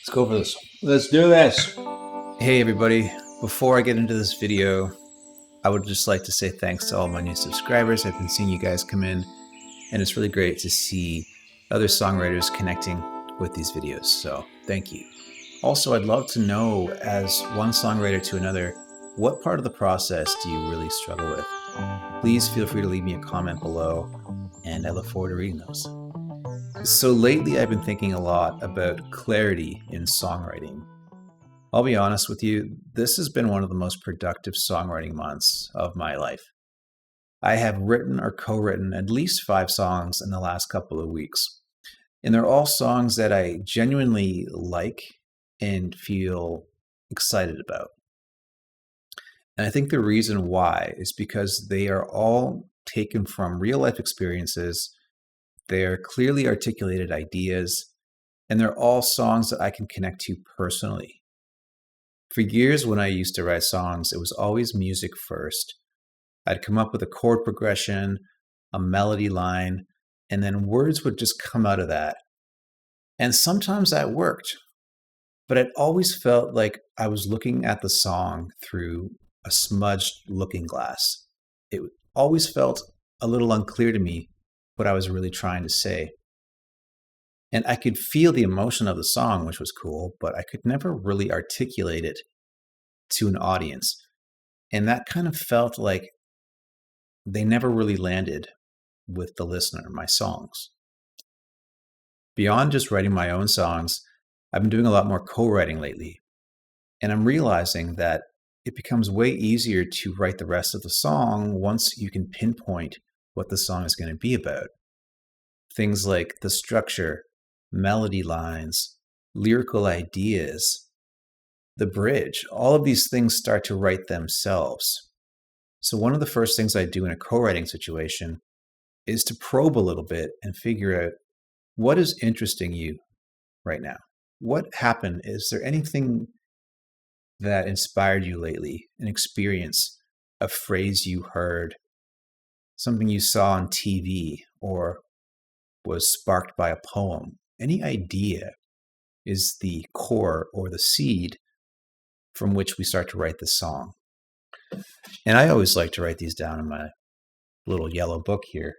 Let's go for this. Let's do this. Hey everybody, before I get into this video, I would just like to say thanks to all my new subscribers. I've been seeing you guys come in, and it's really great to see other songwriters connecting with these videos, so thank you. Also, I'd love to know, as one songwriter to another, what part of the process do you really struggle with? Please feel free to leave me a comment below, and I look forward to reading those. So lately I've been thinking a lot about clarity in songwriting. I'll be honest with you, this has been one of the most productive songwriting months of my life. I have written or co-written at least 5 songs in the last couple of weeks. And they're all songs that I genuinely like and feel excited about. And I think the reason why is because they are all taken from real life experiences. They're clearly articulated ideas, and they're all songs that I can connect to personally. For years when I used to write songs, it was always music first. I'd come up with a chord progression, a melody line, and then words would just come out of that. And sometimes that worked, but it always felt like I was looking at the song through a smudged looking glass. It always felt a little unclear to me what I was really trying to say. And I could feel the emotion of the song, which was cool, but I could never really articulate it to an audience. And that kind of felt like they never really landed with the listener, my songs. Beyond just writing my own songs, I've been doing a lot more co-writing lately. And I'm realizing that it becomes way easier to write the rest of the song once you can pinpoint what the song is going to be about. Things like the structure, melody lines, lyrical ideas, the bridge, all of these things start to write themselves. So one of the first things I do in a co-writing situation is to probe a little bit and figure out what is interesting you right now. What happened? Is there anything that inspired you lately? An experience, a phrase you heard, something you saw on TV, or was sparked by a poem? Any idea is the core or the seed from which we start to write the song. And I always like to write these down in my little yellow book here.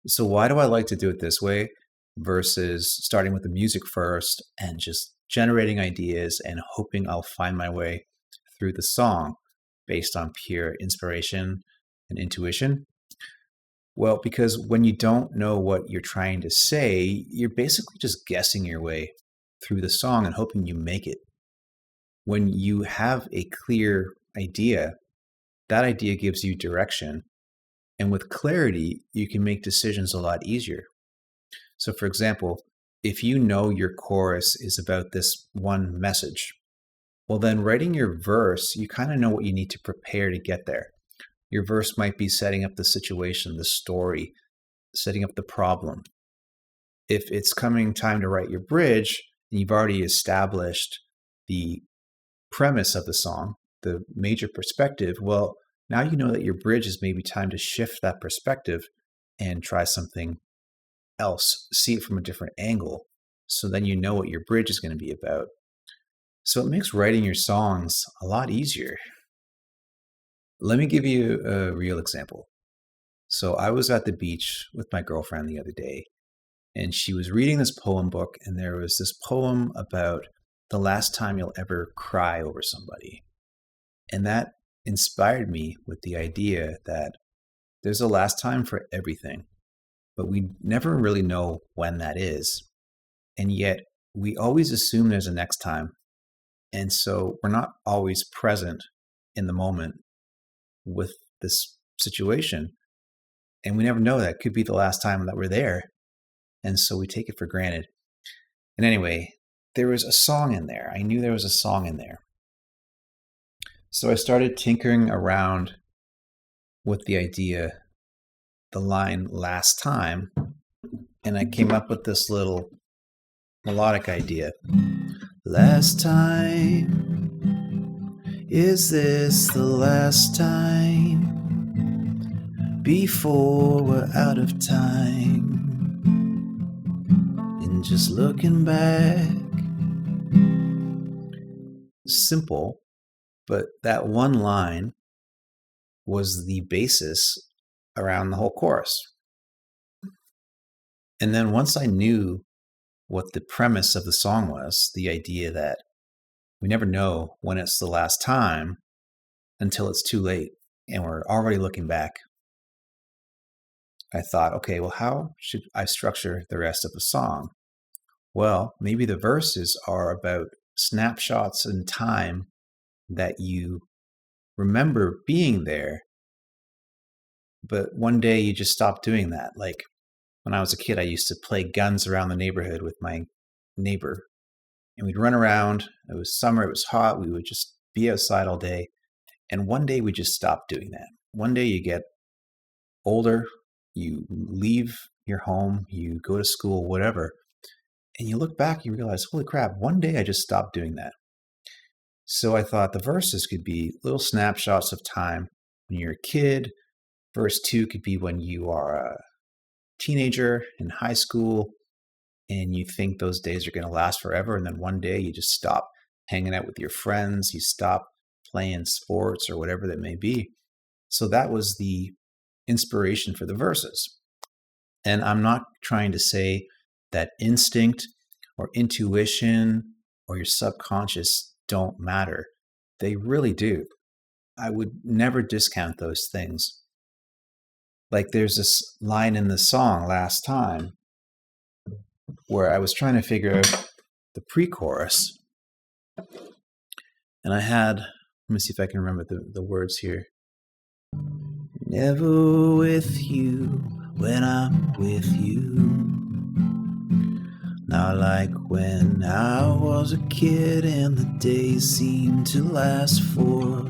So why do I like to do it this way versus starting with the music first and just generating ideas and hoping I'll find my way through the song based on pure inspiration and intuition? Well, because when you don't know what you're trying to say, you're basically just guessing your way through the song and hoping you make it. When you have a clear idea, that idea gives you direction. And with clarity, you can make decisions a lot easier. So for example, if you know your chorus is about this one message, well then writing your verse, you kind of know what you need to prepare to get there. Your verse might be setting up the situation, the story, setting up the problem. If it's coming time to write your bridge, and you've already established the premise of the song, the major perspective, well, now you know that your bridge is maybe time to shift that perspective and try something else, see it from a different angle. So then you know what your bridge is going to be about. So it makes writing your songs a lot easier. Let me give you a real example. So I was at the beach with my girlfriend the other day, and she was reading this poem book, and there was this poem about the last time you'll ever cry over somebody. And that inspired me with the idea that there's a last time for everything, but we never really know when that is. And yet we always assume there's a next time. And so we're not always present in the moment with this situation. And we never know that could be the last time that we're there. And so we take it for granted. And anyway, there was a song in there. I knew there was a song in there. So I started tinkering around with the idea, the line last time, and I came up with this little melodic idea. Last time, is this the last time? Before we're out of time. In And just looking back, simple, but that one line was the basis around the whole chorus. And then once I knew what the premise of the song was, the idea that we never know when it's the last time until it's too late and we're already looking back, I thought, okay, well, how should I structure the rest of the song? Well, maybe the verses are about snapshots in time that you remember being there, but one day you just stop doing that. Like when I was a kid, I used to play guns around the neighborhood with my neighbor, and we'd run around. It was summer, it was hot, we would just be outside all day. And one day we just stopped doing that. One day you get older, you leave your home, you go to school, whatever, and you look back, you realize, holy crap, one day I just stopped doing that. So I thought the verses could be little snapshots of time when you're a kid. Verse 2 could be when you are a teenager in high school and you think those days are going to last forever. And then one day you just stop hanging out with your friends. You stop playing sports or whatever that may be. So that was the inspiration for the verses. And I'm not trying to say that instinct or intuition or your subconscious don't matter. They really do. I would never discount those things. Like there's this line in the song Last Time where I was trying to figure out the pre-chorus. And I had, let me see if I can remember the words here. Never with you when I'm with you. Not like when I was a kid and the days seemed to last forever.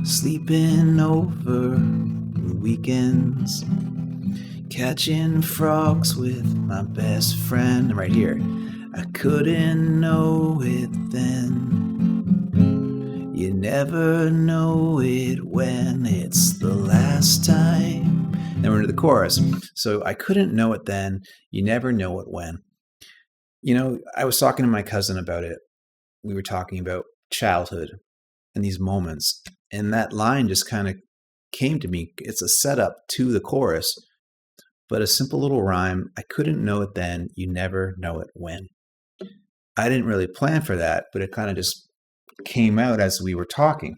Sleeping over the weekends, catching frogs with my best friend. Right here, I couldn't know it then. You never know it when it's the last time. Then we're into the chorus. So I couldn't know it then. You never know it when. You know, I was talking to my cousin about it. We were talking about childhood and these moments. And that line just kind of came to me. It's a setup to the chorus, but a simple little rhyme. I couldn't know it then. You never know it when. I didn't really plan for that, but it kind of just came out as we were talking.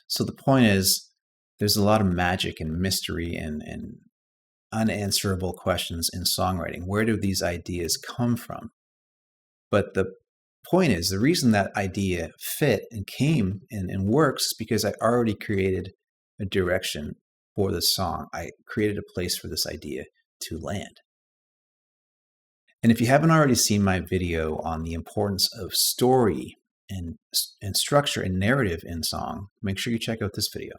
So the point is, there's a lot of magic and mystery and unanswerable questions in songwriting. Where do these ideas come from? But the point is, the reason that idea fit and came and works is because I already created a direction for the song. I created a place for this idea to land. And if you haven't already seen my video on the importance of story and structure and narrative in song, make sure you check out this video.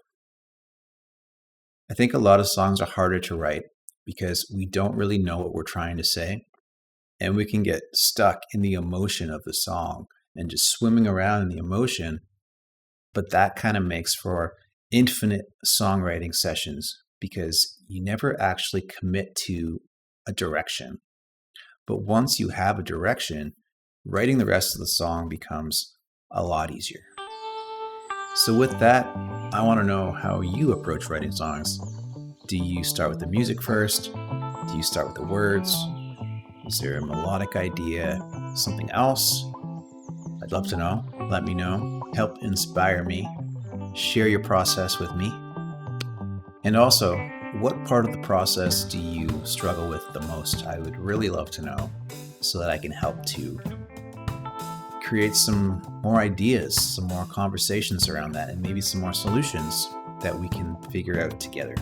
I think a lot of songs are harder to write because we don't really know what we're trying to say, and we can get stuck in the emotion of the song and just swimming around in the emotion. But that kind of makes for infinite songwriting sessions because you never actually commit to a direction. But once you have a direction, writing the rest of the song becomes a lot easier. So with that, I want to know how you approach writing songs. Do you start with the music first? Do you start with the words? Is there a melodic idea? Something else? I'd love to know. Let me know. Help inspire me. Share your process with me. And also, what part of the process do you struggle with the most? I would really love to know so that I can help to create some more ideas, some more conversations around that, and maybe some more solutions that we can figure out together.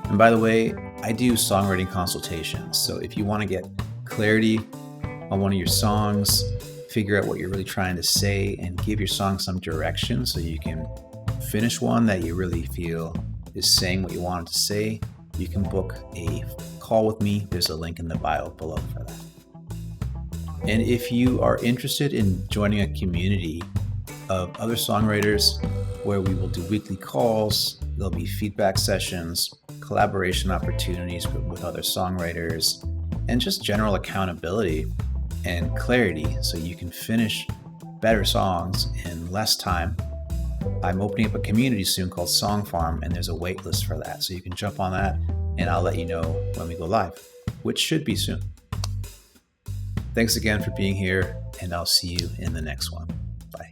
And by the way, I do songwriting consultations. So if you want to get clarity on one of your songs, figure out what you're really trying to say, and give your song some direction so you can finish one that you really feel is saying what you want it to say, you can book a call with me. There's a link in the bio below for that. And if you are interested in joining a community of other songwriters where we will do weekly calls, There'll be feedback sessions, collaboration opportunities with other songwriters, and just general accountability and clarity so you can finish better songs in less time. I'm opening up a community soon called Song Farm, and there's a wait list for that. So you can jump on that, and I'll let you know when we go live, which should be soon. Thanks again for being here, and I'll see you in the next one. Bye.